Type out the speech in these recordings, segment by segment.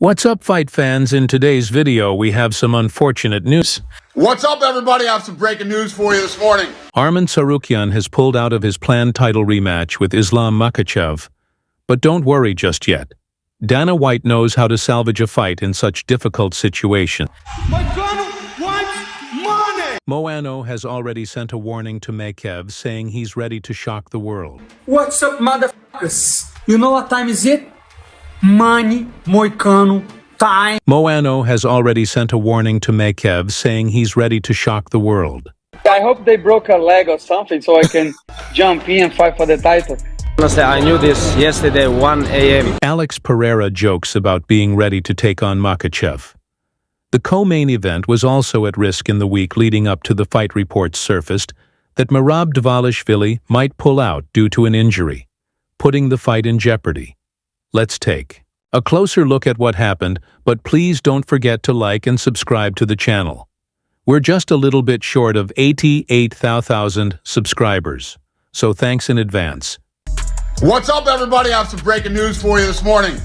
What's up, fight fans? In today's video, we have some unfortunate news. What's up, everybody? I have some breaking news for you this morning. Arman Tsarukyan has pulled out of his planned title rematch with Islam Makhachev. But don't worry just yet. Dana White knows how to salvage a fight in such difficult situations. Moicano wants money! Moicano has already sent a warning to Makhachev, saying he's ready to shock the world. What's up, motherfuckers? You know what time is it? Money, Moicano, time. Moicano has already sent a warning to Makhachev, saying he's ready to shock the world. I hope they broke a leg or something so I can jump in and fight for the title. Honestly, I knew this yesterday, 1 a.m. Alex Pereira jokes about being ready to take on Makhachev. The co-main event was also at risk in the week leading up to the fight. Reports surfaced that Merab Dvalishvili might pull out due to an injury, putting the fight in jeopardy. Let's take a closer look at what happened, but please don't forget to like and subscribe to the channel. We're just a little bit short of 88,000 subscribers, so thanks in advance. What's up, everybody? I have some breaking news for you this morning.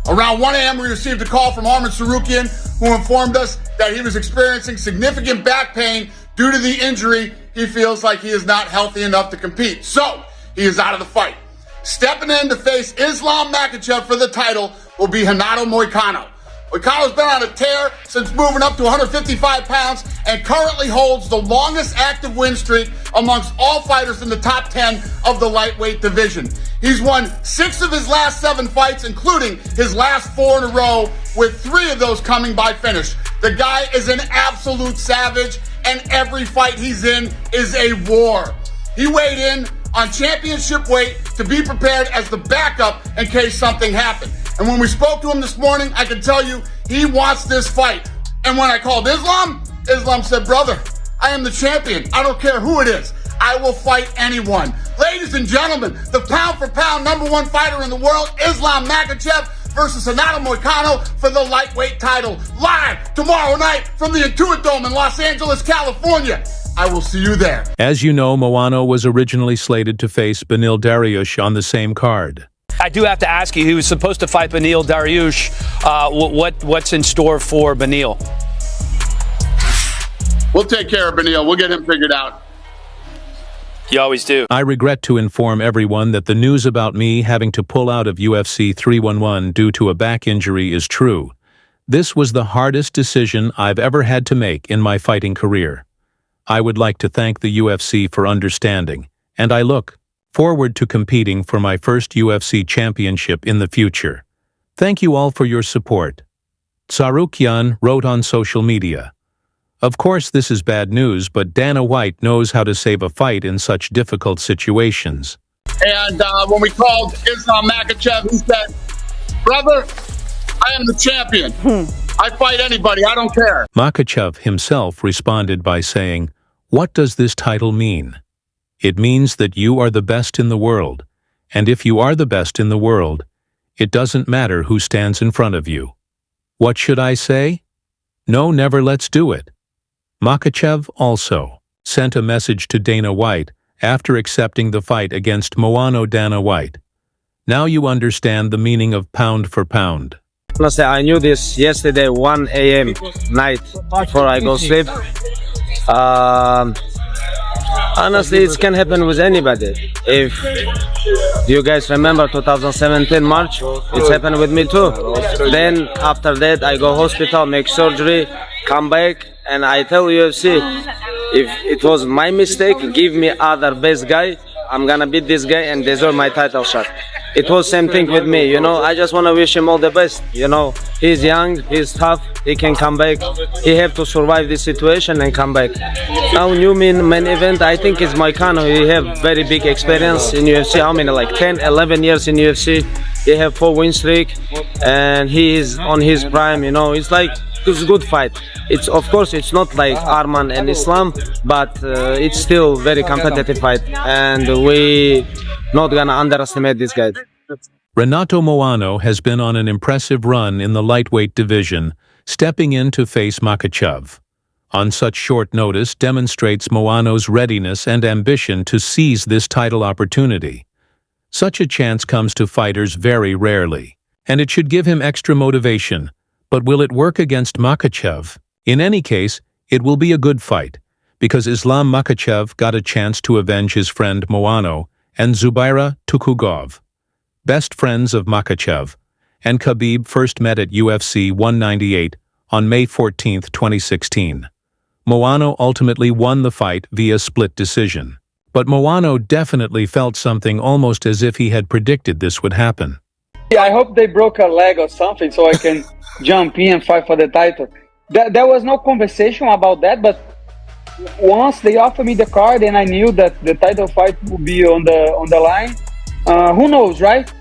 Around 1 a.m., we received a call from Arman Tsarukyan, who informed us that he was experiencing significant back pain due to the injury. He feels like he is not healthy enough to compete, so he is out of the fight. Stepping in to face Islam Makhachev for the title will be Renato Moicano. Moicano's been on a tear since moving up to 155 pounds and currently holds the longest active win streak amongst all fighters in the top 10 of the lightweight division. He's won 6 of his last 7 fights, including his last 4 in a row, with 3 of those coming by finish. The guy is an absolute savage, and every fight he's in is a war. He weighed in on championship weight to be prepared as the backup in case something happened. And when we spoke to him this morning, I can tell you he wants this fight. And when I called Islam, Islam said, "Brother, I am the champion. I don't care who it is. I will fight anyone." Ladies and gentlemen, the pound for pound #1 fighter in the world, Islam Makhachev, versus Renato Moicano for the lightweight title. Live tomorrow night from the Intuit Dome in Los Angeles, California. I will see you there. As you know, Moicano was originally slated to face Beneil Dariush on the same card. I do have to ask you, he was supposed to fight Beneil Dariush. What's in store for Beneil? We'll take care of Beneil. We'll get him figured out. You always do. I regret to inform everyone that the news about me having to pull out of UFC 311 due to a back injury is true. This was the hardest decision I've ever had to make in my fighting career. I would like to thank the UFC for understanding, and I look forward to competing for my first UFC championship in the future. Thank you all for your support. Tsarukyan wrote on social media. Of course, this is bad news, but Dana White knows how to save a fight in such difficult situations. And when we called Islam Makhachev, he said, "Brother, I am the champion. I fight anybody. I don't care." Makhachev himself responded by saying, "What does this title mean? It means that you are the best in the world, and if you are the best in the world, it doesn't matter who stands in front of you." What should I say? No, never, let's do it. Makhachev also sent a message to Dana White after accepting the fight against Moicano. Dana White, now you understand the meaning of pound for pound. Honestly, I knew this yesterday, 1 a.m. night before I go sleep. Honestly, it can happen with anybody. If you guys remember 2017 March, it's happened with me too. Then after that, I go hospital, make surgery, come back, and I tell UFC, if it was my mistake, give me other best guy. I'm gonna beat this guy and deserve my title shot. It was same thing with me, you know. I just want to wish him all the best, you know. He's young, he's tough, he can come back. He have to survive this situation and come back. Now new main event, I think is Moicano. He have very big experience in UFC. How many, like 10, 11 years in UFC. He have 4 win streak and he is on his prime, you know. It's like, it's a good fight. It's, of course, it's not like Arman and Islam, but it's still very competitive fight, and we not gonna underestimate this guy. Renato Moicano has been on an impressive run in the lightweight division, stepping in to face Makhachev. On such short notice demonstrates Moicano's readiness and ambition to seize this title opportunity. Such a chance comes to fighters very rarely, and it should give him extra motivation But will it work against Makhachev? In any case, it will be a good fight, because Islam Makhachev got a chance to avenge his friend Moicano and Zubaira Tukhugov, best friends of Makhachev, and Khabib first met at UFC 198 on May 14, 2016. Moicano ultimately won the fight via split decision. But Moicano definitely felt something almost as if he had predicted this would happen. Yeah, I hope they broke a leg or something so I can jump in and fight for the title. There was no conversation about that, but once they offered me the card and I knew that the title fight would be on the line, who knows, right?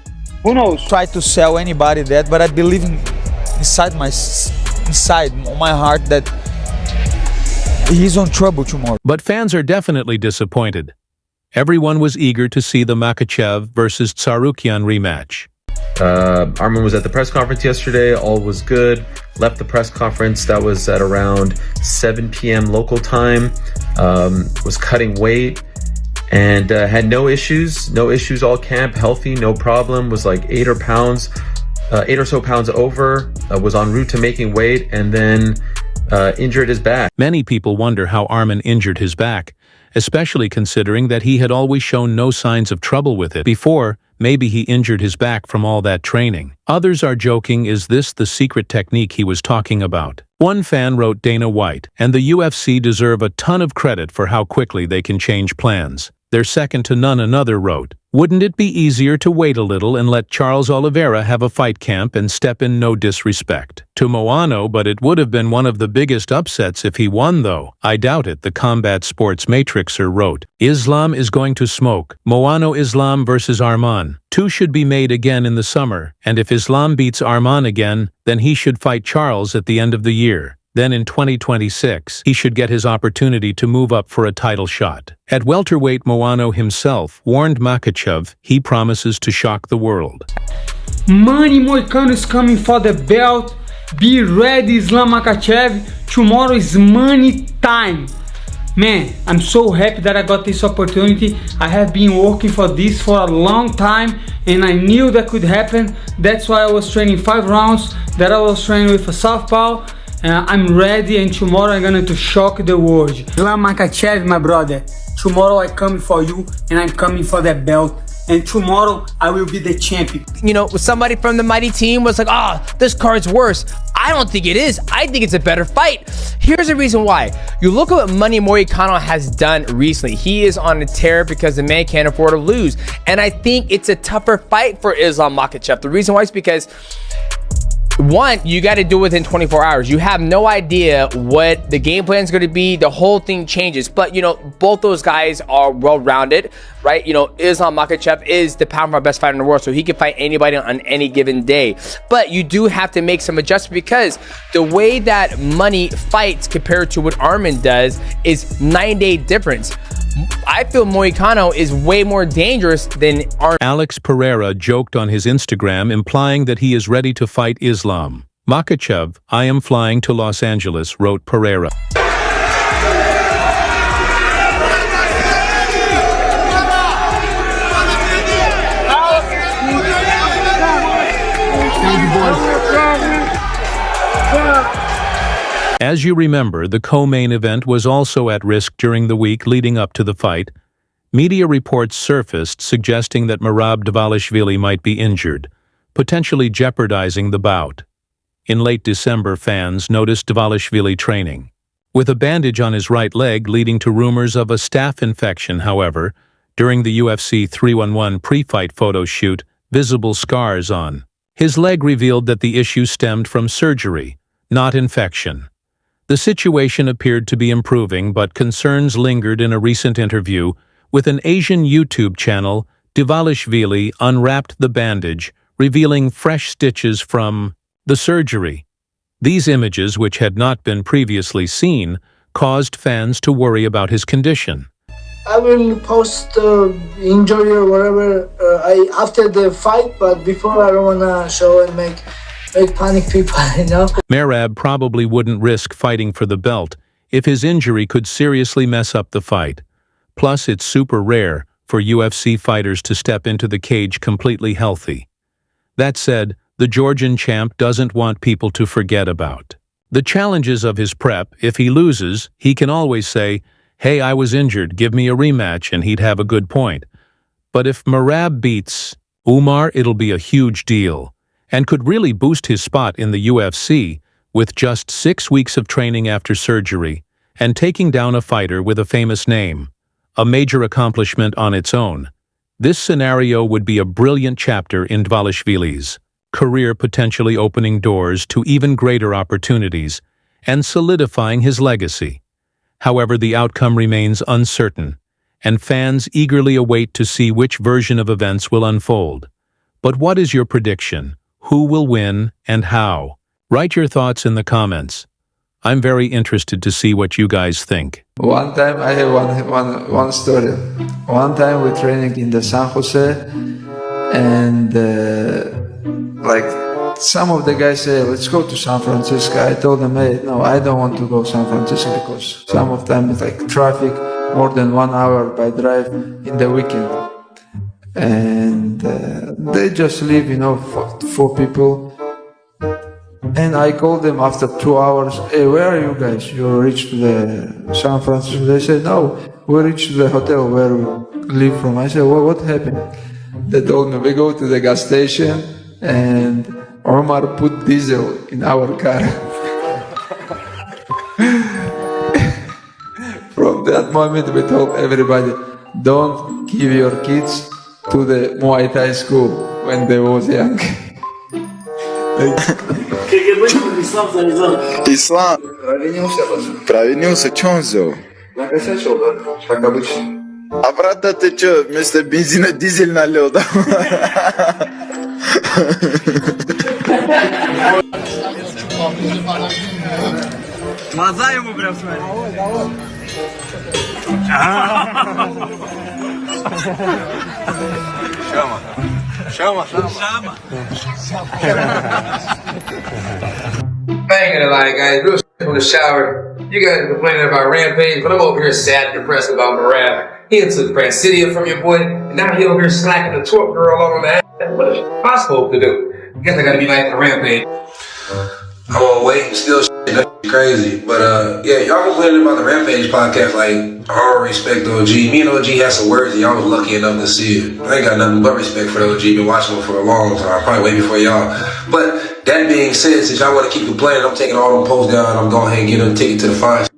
Who knows? Try to sell anybody that, but I believe inside my heart that he's on trouble tomorrow. But fans are definitely disappointed. Everyone was eager to see the Makhachev versus Tsarukyan rematch. Arman was at the press conference yesterday. All was good. Left the press conference. That was at around 7 p.m. local time. Was cutting weight and had no issues. No issues all camp. Healthy, no problem. Was like 8 or so pounds over. Was en route to making weight and then injured his back. Many people wonder how Arman injured his back, especially considering that he had always shown no signs of trouble with it before. Maybe he injured his back from all that training. Others are joking, is this the secret technique he was talking about? One fan wrote Dana White, and the UFC deserve a ton of credit for how quickly they can change plans. Their second to none another wrote, wouldn't it be easier to wait a little and let Charles Oliveira have a fight camp and step in? No disrespect to Moicano, but it would have been one of the biggest upsets if he won though. I doubt it, the Combat Sports Matrixer wrote. Islam is going to smoke. Moicano Islam versus Arman. 2 should be made again in the summer, and if Islam beats Arman again, then he should fight Charles at the end of the year. Then in 2026, he should get his opportunity to move up for a title shot. At welterweight, Moicano himself warned Makhachev he promises to shock the world. Money Moicano is coming for the belt. Be ready, Islam Makhachev. Tomorrow is money time. Man, I'm so happy that I got this opportunity. I have been working for this for a long time and I knew that could happen. That's why I was training 5 rounds, that I was training with a southpaw. I'm ready and tomorrow I'm going to shock the world. Islam Makhachev, my brother, tomorrow I come for you and I'm coming for that belt. And tomorrow I will be the champion. You know, somebody from the Mighty team was like, this card's worse. I don't think it is. I think it's a better fight. Here's the reason why. You look at what Money Moicano has done recently. He is on a tear because the man can't afford to lose. And I think it's a tougher fight for Islam Makhachev. The reason why is because one, you got to do it within 24 hours. You have no idea what the game plan is going to be. The whole thing changes. But, you know, both those guys are well-rounded, right? You know, Islam Makhachev is the pound-for-pound best fighter in the world, so he can fight anybody on any given day. But you do have to make some adjustments because the way that Money fights compared to what Arman does is 9-day difference. I feel Moicano is way more dangerous than Arman. Alex Pereira joked on his Instagram implying that he is ready to fight Islam Makhachev. I am flying to Los Angeles, wrote Pereira. As you remember, the co-main event was also at risk during the week leading up to the fight. Media reports surfaced suggesting that Merab Dvalishvili might be injured, potentially jeopardizing the bout. In late December, fans noticed Dvalishvili training, with a bandage on his right leg leading to rumors of a staph infection. However, during the UFC 311 pre-fight photo shoot, visible scars on his leg revealed that the issue stemmed from surgery, not infection. The situation appeared to be improving, but concerns lingered. In a recent interview with an Asian YouTube channel, Dvalishvili unwrapped the bandage, revealing fresh stitches from the surgery. These images, which had not been previously seen, caused fans to worry about his condition. I will post injury or whatever after the fight, but before I don't want to show and make panic people, you know? Merab probably wouldn't risk fighting for the belt if his injury could seriously mess up the fight. Plus, it's super rare for UFC fighters to step into the cage completely healthy. That said, the Georgian champ doesn't want people to forget about. The challenges of his prep: if he loses, he can always say, "Hey, I was injured, give me a rematch," and he'd have a good point. But if Merab beats Umar, it'll be a huge deal, and could really boost his spot in the UFC with just 6 weeks of training after surgery and taking down a fighter with a famous name. A major accomplishment on its own. This scenario would be a brilliant chapter in Dvalishvili's career, potentially opening doors to even greater opportunities and solidifying his legacy. However, the outcome remains uncertain, and fans eagerly await to see which version of events will unfold. But what is your prediction? Who will win and how? Write your thoughts in the comments. I'm very interested to see what you guys think. One time, I have one story. One time we're training in the San Jose, and like some of the guys say, let's go to San Francisco. I told them, hey, no, I don't want to go San Francisco because some of them it's like traffic, more than 1 hour by drive in the weekend. And they just leave, four people. And I called them after 2 hours, hey, where are you guys? You reached the San Francisco? They said, no, we reached the hotel where we live from. I said, well, what happened? They told me, we go to the gas station and Omar put diesel in our car. From that moment, we told everybody, don't give your kids to the Muay Thai school when they was young. Ислам. Провинился, что он сделал? Накосячил, да, как обычно. А брата ты что, вместо бензина дизель налил, да? Глаза ему прям смотри. Shama. I ain't gonna lie, guys. Real shit from the shower. You guys are complaining about Rampage, but I'm over here sad and depressed about Merab. He took Francidia from your boy, and now he over here slacking the twerk girl on the ass. What is I supposed to do? I guess I gotta be like the Rampage. I won't wait and still shit. That's crazy. But yeah, y'all complaining about the Rampage podcast. Like, all respect to OG. Me and OG had some words and y'all was lucky enough to see it. I ain't got nothing but respect for the OG. Been watching him for a long time. I'll probably wait before y'all. But that being said, since y'all want to keep complaining, I'm taking all them posts down. I'm going ahead and getting a ticket to the fine.